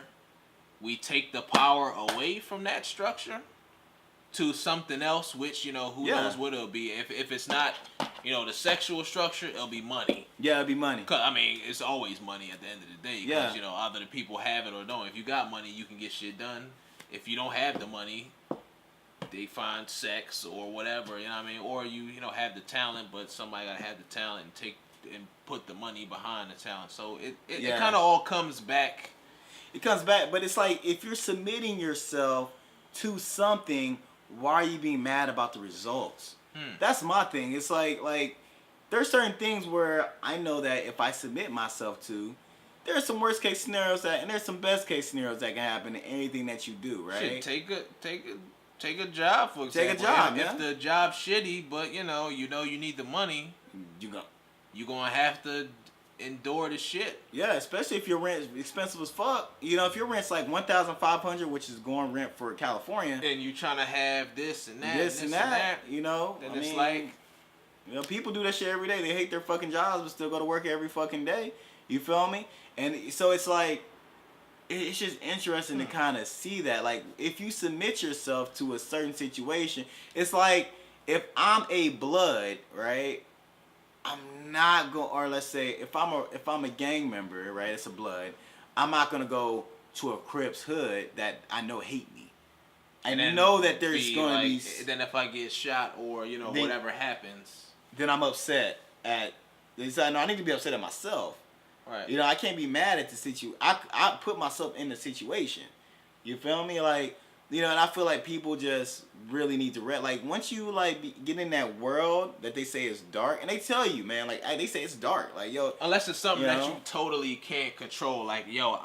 Speaker 2: we take the power away from that structure to something else, which, you know, who knows what it'll be. If it's not, you know, the sexual structure, it'll be money.
Speaker 1: Yeah, it'll be money.
Speaker 2: Cause I mean, it's always money at the end of the day. Because, you know, either the people have it or don't. If you got money, you can get shit done. If you don't have the money, they find sex or whatever, you know what I mean? Or you know, have the talent, but somebody gotta have the talent and put the money behind the talent. So it kind of all comes back.
Speaker 1: It comes back, but it's like if you're submitting yourself to something, why are you being mad about the results? That's my thing. It's like there's certain things where I know that if I submit myself to, there's some worst case scenarios and there's some best case scenarios that can happen in anything that you do, right?
Speaker 2: Shit, take a job, for example.
Speaker 1: Take a job,
Speaker 2: if the job's shitty, but you need the money, you gonna have to endure the shit.
Speaker 1: Yeah, especially if your rent is expensive as fuck. You know, if your rent's like $1,500, which is going rent for California,
Speaker 2: and you trying to have this and that,
Speaker 1: you know,
Speaker 2: then it's like,
Speaker 1: you know, people do that shit every day. They hate their fucking jobs, but still go to work every fucking day. You feel me? And so it's like, it's just interesting to kind of see that. Like, if you submit yourself to a certain situation, it's like, if I'm a blood, right? I'm not going, or let's say if I'm a gang member, right? It's a blood. I'm not gonna go to a Crips hood that I know hate me. I know that there's gonna be.
Speaker 2: Then if I get shot or whatever happens,
Speaker 1: then I'm upset at. No, I need to be upset at myself.
Speaker 2: Right.
Speaker 1: You know, I can't be mad at the situation. I put myself in the situation. You feel me? Like, you know, and I feel like people just really need to like, once you like get in that world that they say is dark, and they tell you, man, like they say it's dark, like, yo,
Speaker 2: unless it's something that you totally can't control, like, yo,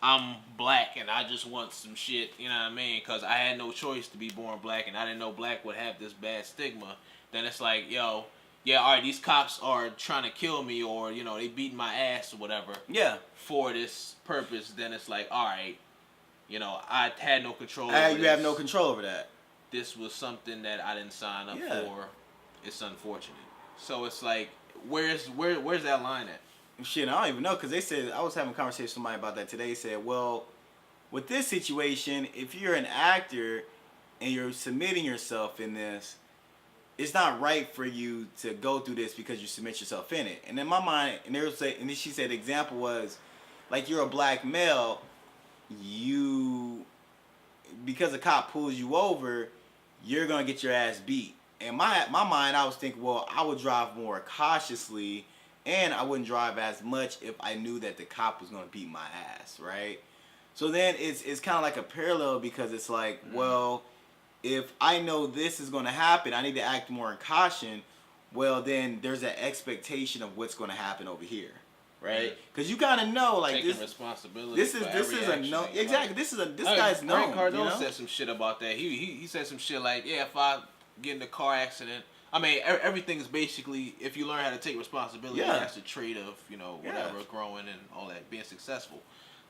Speaker 2: I'm black and I just want some shit, you know what I mean? Because I had no choice to be born black and I didn't know black would have this bad stigma. Then it's like, yo, yeah, all right, these cops are trying to kill me, or they beating my ass or whatever.
Speaker 1: Yeah.
Speaker 2: For this purpose, then it's like, all right. I had no control
Speaker 1: over this. You have no control over that.
Speaker 2: This was something that I didn't sign up for. It's unfortunate. So it's like, where's that line at?
Speaker 1: Shit, I don't even know, because they said, I was having a conversation with somebody about that today. They said, well, with this situation, if you're an actor and you're submitting yourself in this, it's not right for you to go through this because you submit yourself in it. And in my mind, and then she said the example was, like, you're a black male, because a cop pulls you over, you're gonna get your ass beat. In my mind, I was thinking, well, I would drive more cautiously and I wouldn't drive as much if I knew that the cop was gonna beat my ass, right? So then it's kind of like a parallel because it's like, well, if I know this is gonna happen, I need to act more in caution. Well, then there's an expectation of what's gonna happen over here, right? Because you gotta know, like
Speaker 2: taking
Speaker 1: this
Speaker 2: responsibility.
Speaker 1: This is a no. Exactly. This guy's known.
Speaker 2: Cardone said some shit about that. He said some shit like, yeah, if I get in a car accident, I mean, everything's basically, if you learn how to take responsibility, that's the trait of, whatever, growing and all that, being successful.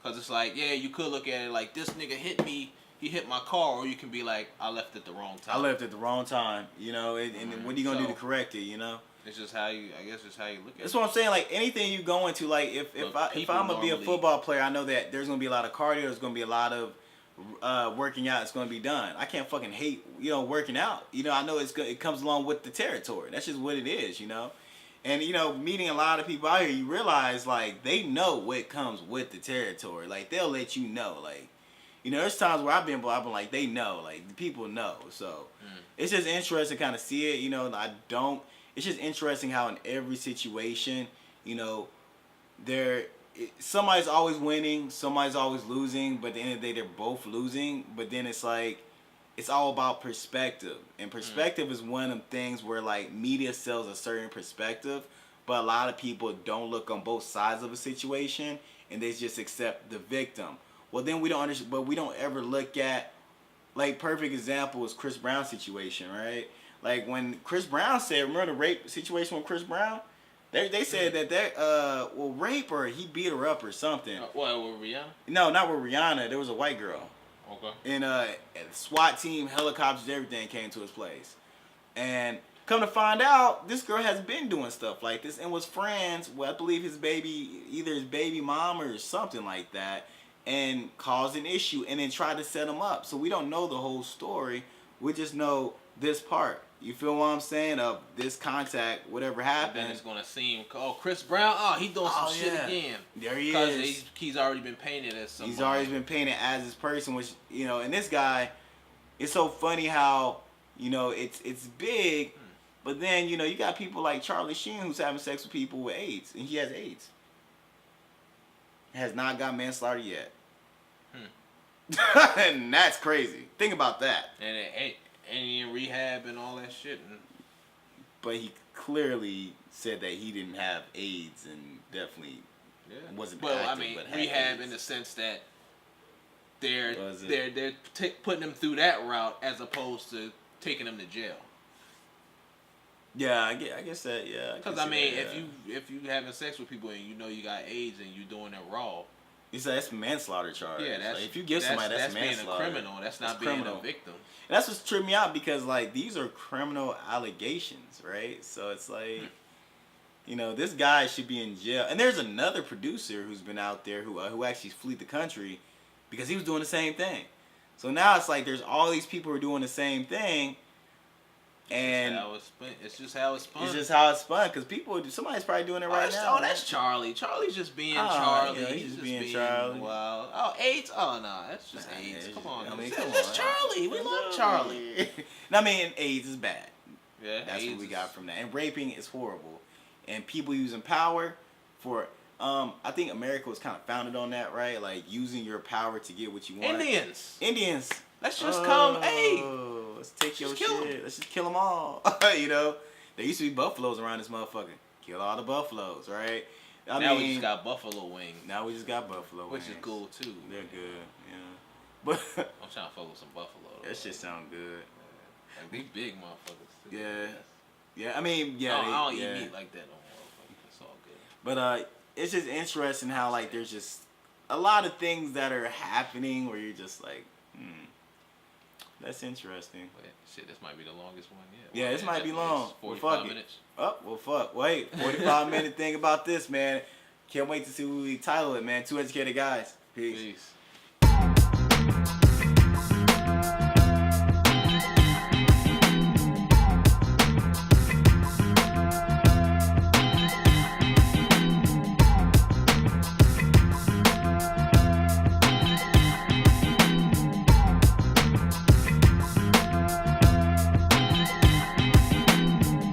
Speaker 2: Because it's like, yeah, you could look at it like, this nigga hit me, he hit my car, or you can be like, I left at the wrong time.
Speaker 1: I left at the wrong time, and what are you going to do to correct it,
Speaker 2: It's just how you, I guess it's how you look at it.
Speaker 1: That's what I'm saying, like, anything you go into, like, if I'm going to be a football player, I know that there's going to be a lot of cardio, there's going to be a lot of working out is going to be done. I can't fucking hate, working out. I know it comes along with the territory. That's just what it is, And, meeting a lot of people out here, you realize, like, they know what comes with the territory. Like, they'll let you know. Like, there's times where I've been like, they know. Like, the people know. So, it's just interesting to kind of see it. It's just interesting how in every situation, somebody's always winning, somebody's always losing, but at the end of the day, they're both losing. But then it's like, it's all about perspective. And perspective is one of them things where, like, media sells a certain perspective, but a lot of people don't look on both sides of a situation, and they just accept the victim. Well, then we don't understand, but we don't ever look at, like, perfect example is Chris Brown's situation, right? Like, when Chris Brown said, remember the rape situation with Chris Brown? They said that rape her, he beat her up or something.
Speaker 2: What, with Rihanna?
Speaker 1: No, not with Rihanna. There was a white girl.
Speaker 2: Okay.
Speaker 1: And SWAT team, helicopters, everything came to his place. And come to find out, this girl has been doing stuff like this and was friends with, I believe, either his baby mom or something like that, and caused an issue and then tried to set him up. So we don't know the whole story. We just know this part. You feel what I'm saying? Of this contact, whatever happened.
Speaker 2: And then it's going to seem, Chris Brown, he doing some shit again.
Speaker 1: There he is.
Speaker 2: Because he's already been painted as somebody.
Speaker 1: He's already been painted as this person, which, and this guy, it's so funny how, it's big, but then, you got people like Charlie Sheen who's having sex with people with AIDS, and he has AIDS. Has not got manslaughter yet. And that's crazy. Think about that.
Speaker 2: And he in rehab and all that shit.
Speaker 1: But he clearly said that he didn't have AIDS and definitely wasn't active, but
Speaker 2: rehab AIDS. In the sense that they're putting him through that route as opposed to taking him to jail.
Speaker 1: Yeah, I guess that. Yeah.
Speaker 2: Because if you having sex with people and you got AIDS and you doing it raw.
Speaker 1: That's manslaughter charge.
Speaker 2: Yeah,
Speaker 1: like, if you give somebody that's manslaughter.
Speaker 2: Being a criminal. That's not being a victim.
Speaker 1: And that's what's tripped me out because, like, these are criminal allegations, right? So it's like, this guy should be in jail. And there's another producer who's been out there who actually fled the country because he was doing the same thing. So now it's like there's all these people who are doing the same thing. And
Speaker 2: it's just how it's spun.
Speaker 1: It's just how it's spun because somebody's probably doing it right now.
Speaker 2: Oh, that's Charlie. Charlie's just being Charlie.
Speaker 1: Yeah, he's just being Charlie.
Speaker 2: Wow. Oh, AIDS? Oh, no. That's just AIDS. Come on.
Speaker 1: It's
Speaker 2: just Charlie. We love Charlie.
Speaker 1: AIDS is bad.
Speaker 2: Yeah,
Speaker 1: that's what we got from that. And raping is horrible. And people using power for... I think America was kind of founded on that, right? Like, using your power to get what you want. Indians.
Speaker 2: Let's just come,
Speaker 1: let's take your shit. Let's just kill them all. There used to be buffaloes around this motherfucker. Kill all the buffaloes, right?
Speaker 2: Now we just got buffalo wings.
Speaker 1: Which is
Speaker 2: cool, too.
Speaker 1: They're good, But
Speaker 2: I'm trying to fuck with some buffalo.
Speaker 1: That shit sound good.
Speaker 2: Like, these big motherfuckers, too.
Speaker 1: Yeah.
Speaker 2: I don't eat meat like that no more. It's all good.
Speaker 1: But it's just interesting how, like, there's just a lot of things that are happening where you're just like, that's interesting.
Speaker 2: Wait, shit, this might be the longest one yet.
Speaker 1: Yeah, this might be long.
Speaker 2: 45 minutes.
Speaker 1: Fuck. Wait, 45-minute thing about this, man. Can't wait to see what we title it, man. 2 Educated Guys. Peace.